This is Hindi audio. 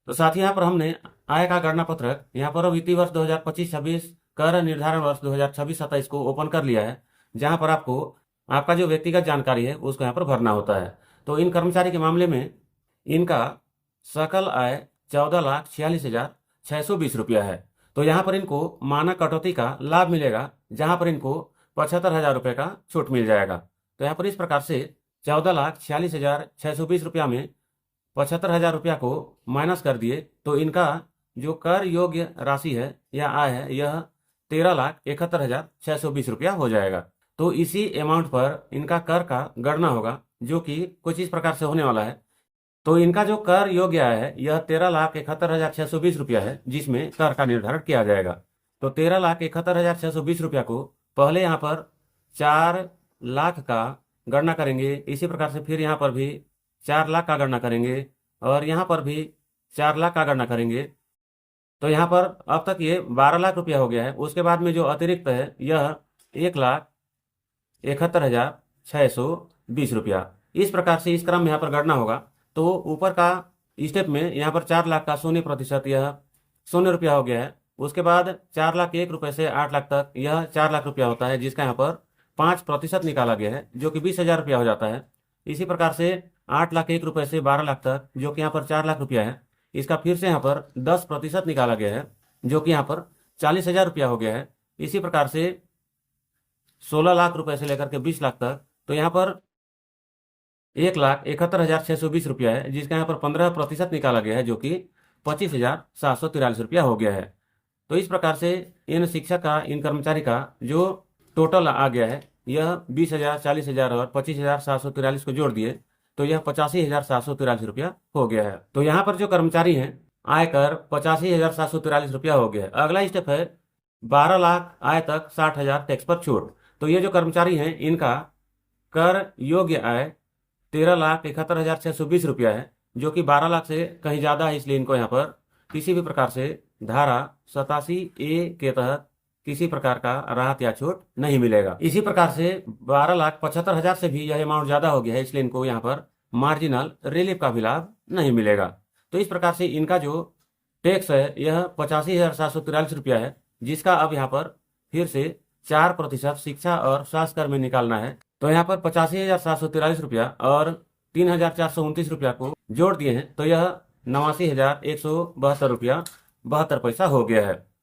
तो साथ ही यहाँ पर हमने आय का गणना पत्रक यहाँ पर वित्तीय वर्ष 2025-26 कर निर्धारण वर्ष 2026-27 को ओपन कर लिया है, जहाँ पर आपको आपका जो व्यक्तिगत जानकारी है उसको यहाँ पर भरना होता है। तो इन कर्मचारी के मामले में इनका सकल आय 14,46,620 रुपया है। तो यहाँ पर इनको मानक कटौती का लाभ मिलेगा, जहाँ पर इनको 75,000 रुपये का छूट मिल जाएगा। तो यहाँ पर इस प्रकार से 14,46,620 रुपया में 75,000 रुपया को माइनस कर दिए तो इनका जो कर योग्य राशि है या आय है यह 13,71,620 रुपया हो जाएगा। तो इसी अमाउंट पर इनका कर का गणना होगा, जो कि कुछ इस प्रकार से होने वाला है। तो इनका जो कर योग्य आय है यह 13,71,620 रुपया है, जिसमें कर का निर्धारण किया जाएगा। तो 13,71,620 रुपया को पहले यहाँ पर 4 लाख का गणना करेंगे, इसी प्रकार से फिर यहाँ पर भी 4 लाख का गणना करेंगे और यहाँ पर भी 4 लाख का गणना करेंगे। तो यहाँ पर अब तक ये 12 लाख रुपया हो गया है। उसके बाद में जो अतिरिक्त है यह 1,71,620 रुपया। इस प्रकार से इस क्रम में यहाँ पर गणना होगा। तो ऊपर का स्टेप में यहाँ पर 4 लाख का 0% यह 0 रुपया हो गया है। उसके बाद 4,01,000 से 8 लाख तक यह 4 लाख रुपया होता है, जिसका यहाँ पर 5% निकाला गया है, जो कि 20,000 रुपया हो जाता है। इसी प्रकार से 8,01,000 से 12 लाख तक, जो कि यहाँ पर 4 लाख रुपया है, इसका फिर से यहाँ पर 10% निकाला गया है, जो कि यहाँ पर 40,000 रुपया हो गया है। इसी प्रकार से 16 लाख रुपए से लेकर के 20 लाख तक, तो यहाँ पर 1,71,620 रुपया है, जिसका यहाँ पर 15% निकाला गया है, जो कि 25,743 रुपया हो गया है। तो इस प्रकार से इन शिक्षक का, इन कर्मचारी का जो टोटल आ गया है यह 20,000, 40,000 और 25,743 को जोड़ दिए तो यह 85,743 रुपया हो गया है। तो यहाँ पर जो कर्मचारी हैं आयकर 85,743 रुपया हो गया है। अगला स्टेप है 12 लाख आय तक 60,000 टैक्स पर छूट। तो ये जो कर्मचारी हैं इनका कर योग्य आय 13,71,620 रुपया है, जो कि 12 लाख से कहीं ज़्यादा है, इसलिए इनको यहाँ पर किसी भी प्रकार से धारा 87A के तहत किसी प्रकार का राहत या छूट नहीं मिलेगा। इसी प्रकार से 12,75,000 से भी यह अमाउंट ज़्यादा हो गया है, इसलिए इनको यहाँ पर मार्जिनल रिलीफ का भी लाभ नहीं मिलेगा। तो इस प्रकार से इनका जो टैक्स है यह 85,743 रुपया है, जिसका अब यहाँ पर फिर से 4% शिक्षा और स्वास्थ्य कर में निकालना है। तो यहाँ पर 85,743 रुपया और 3,429 रुपया को जोड़ दिए हैं तो यह 89,172 रुपया 72 पैसा हो गया है।